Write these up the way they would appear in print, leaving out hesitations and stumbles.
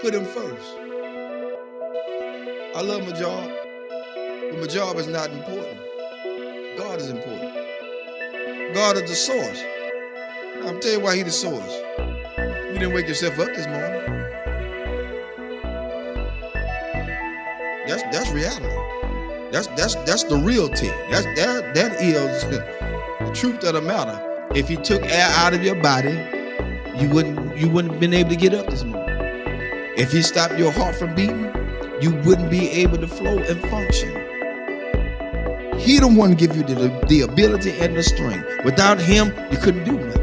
put him first. I love my job, but my job is not important. God is important. God is the source. Now, I'm telling you why He's the source. You didn't wake yourself up this morning. That's reality. That's the reality. That is the truth of the matter. If He took air out of your body, you wouldn't have been able to get up this morning. If He stopped your heart from beating, you wouldn't be able to flow and function. He the one give you the ability and the strength. Without Him, you couldn't do nothing.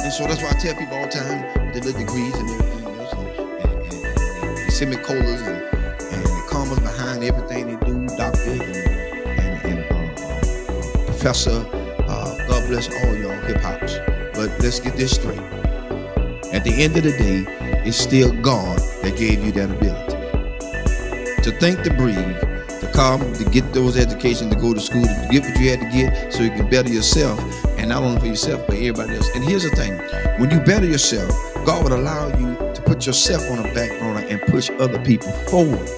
And so that's why I tell people all the time with the little degrees and everything else, and semicolons and the commas behind everything they do, doctor and professor. God bless all y'all hip hops. But let's get this straight. At the end of the day, it's still God that gave you that ability to think, to breathe, to come, to get those educations, to go to school, to get what you had to get so you can better yourself, and not only for yourself, but everybody else. And here's the thing, when you better yourself, God would allow you to put yourself on the back burner and push other people forward.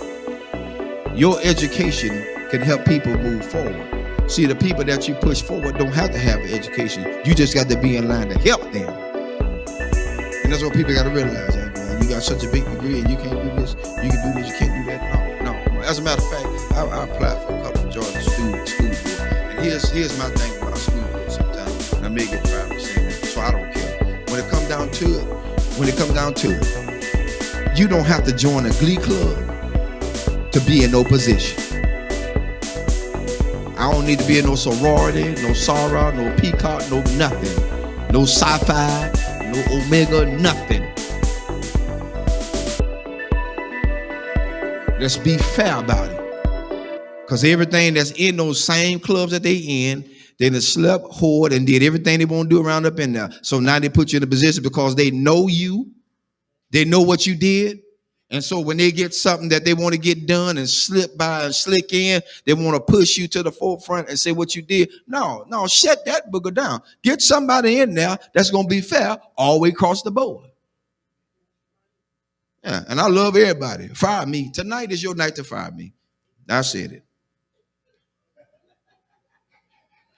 Your education can help people move forward. See, the people that you push forward don't have to have an education. You just got to be in line to help them. And that's what people got to realize. You got such a big degree and you can't do this, you can do this, you can't do that. No. As a matter of fact, I applied for a couple of Georgia school board. And here's my thing about school board sometimes. And I may get 5%, so I don't care. When it comes down to it, you don't have to join a glee club to be in no position. I don't need to be in no sorority, no Sarah, no Peacock, no nothing. No sci-fi, no Omega, nothing. Let's be fair about it. Because everything that's in those same clubs that they in, they done slept, whored, and did everything they want to do around up in there. So now they put you in a position because they know you. They know what you did. And so when they get something that they want to get done and slip by and slick in, they want to push you to the forefront and say what you did. No, shut that booger down. Get somebody in there that's going to be fair all the way across the board. Yeah, and I love everybody. Fire me. Tonight is your night to fire me. I said it.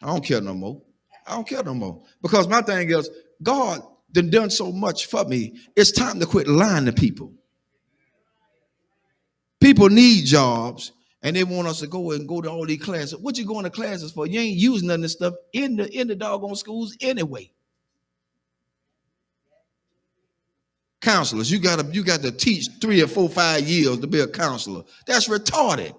I don't care no more. Because my thing is, God done so much for me. It's time to quit lying to people. People need jobs, and they want us to go to all these classes. What you going to classes for? You ain't using none of this stuff in the doggone schools anyway. Counselors, you got to teach 3 or 4, 5 years to be a counselor. That's retarded.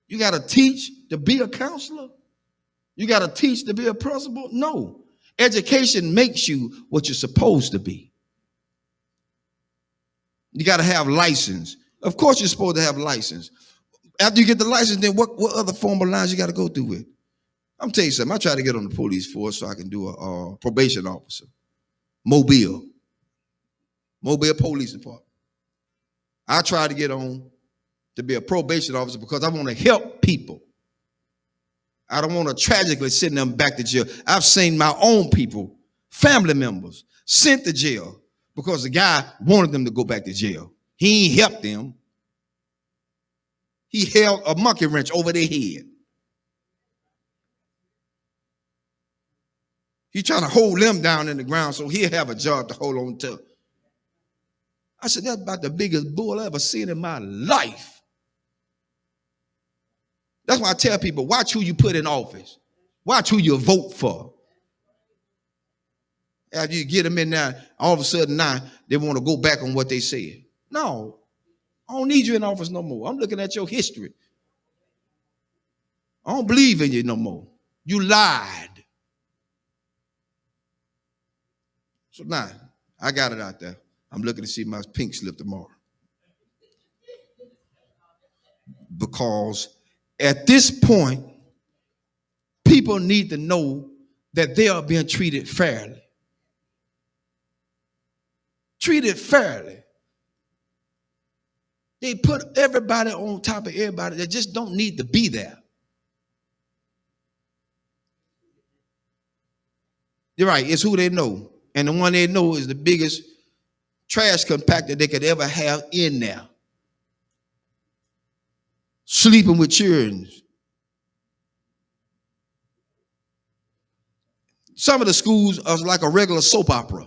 You got to teach to be a counselor? You got to teach to be a principal? No. Education makes you what you're supposed to be. You got to have license. Of course you're supposed to have license. After you get the license, then what other formal lines you got to go through with? I'm telling you something. I tried to get on the police force so I can do a probation officer. Mobile Police Department. I tried to get on to be a probation officer because I want to help people. I don't want to tragically send them back to jail. I've seen my own people, family members, sent to jail because the guy wanted them to go back to jail. He ain't helped them. He held a monkey wrench over their head. He's trying to hold them down in the ground so he'll have a job to hold on to. I said, that's about the biggest bull I ever seen in my life. That's why I tell people, watch who you put in office. Watch who you vote for. After you get them in there, all of a sudden now they want to go back on what they said. No, I don't need you in office no more. I'm looking at your history. I don't believe in you no more. You lied. So now, I got it out there. I'm looking to see my pink slip tomorrow. Because at this point, people need to know that they are being treated fairly. Treated fairly. They put everybody on top of everybody that just don't need to be there. You're right. It's who they know. And the one they know is the biggest trash compactor they could ever have in there. Sleeping with children. Some of the schools are like a regular soap opera.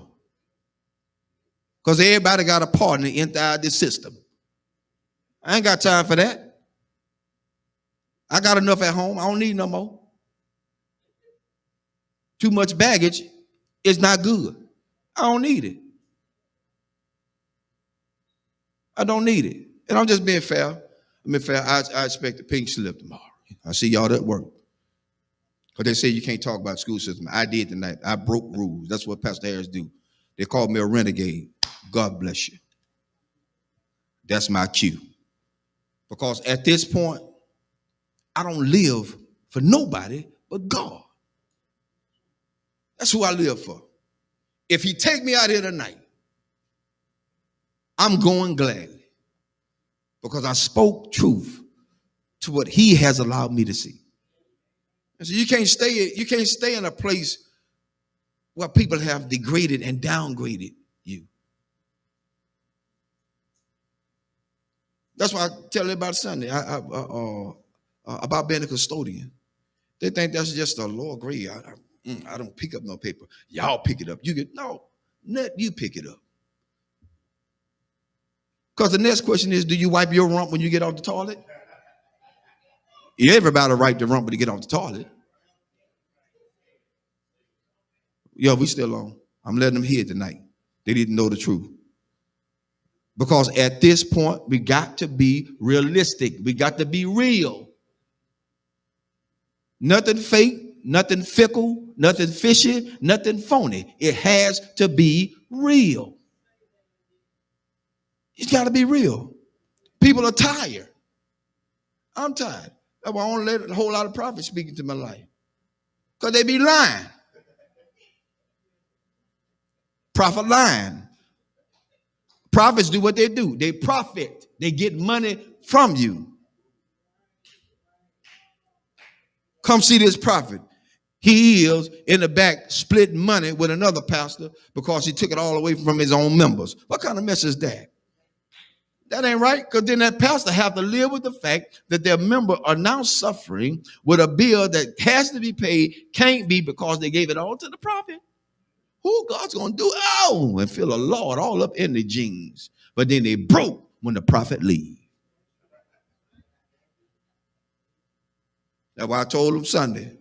Because everybody got a part in the inside this system. I ain't got time for that. I got enough at home. I don't need no more. Too much baggage is not good. I don't need it. I don't need it. And I'm just being fair. I expect a pink slip tomorrow. I see y'all at work. Because they say you can't talk about school system. I did tonight. I broke rules. That's what Pastor Harris do. They called me a renegade. God bless you. That's my cue. Because at this point, I don't live for nobody but God. That's who I live for. If he take me out here tonight, I'm going gladly. Because I spoke truth to what he has allowed me to see. And so you can't stay in a place where people have degraded and downgraded you. That's why I tell everybody Sunday about being a custodian. They think that's just a lower grade. I don't pick up no paper. Y'all pick it up. Let you pick it up. Because the next question is, do you wipe your rump when you get off the toilet? Everybody wipe the rump when you get off the toilet. Yo, we still on. I'm letting them hear tonight. They didn't know the truth. Because at this point, we got to be realistic. We got to be real. Nothing fake, nothing fickle, nothing fishy, nothing phony. It has to be real. It's got to be real. People are tired. I'm tired. That's why I don't let a whole lot of prophets speak into my life. Because they be lying. Prophet lying. Prophets do what they do. They profit. They get money from you. Come see this prophet. He is in the back splitting money with another pastor because he took it all away from his own members. What kind of mess is that? That ain't right, because then that pastor have to live with the fact that their members are now suffering with a bill that has to be paid, can't be because they gave it all to the prophet. Who God's going to do? Oh, and feel a Lord all up in the jeans. But then they broke when the prophet leave. That's why I told him Sunday.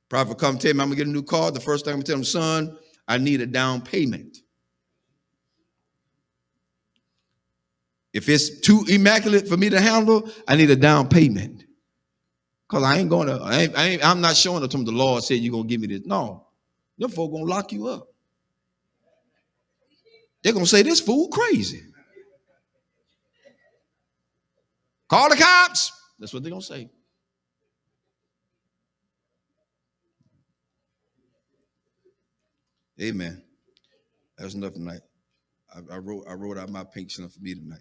Prophet come tell me I'm going to get a new car. The first thing I'm going to tell him, son, I need a down payment. If it's too immaculate for me to handle, I need a down payment. Because I ain't going to, I'm not showing it to him the Lord said you're going to give me this. No. Them folk going to lock you up. They're going to say, this fool crazy. Call the cops. That's what they're going to say. Amen. That's enough tonight. I wrote out my pink slip for me tonight.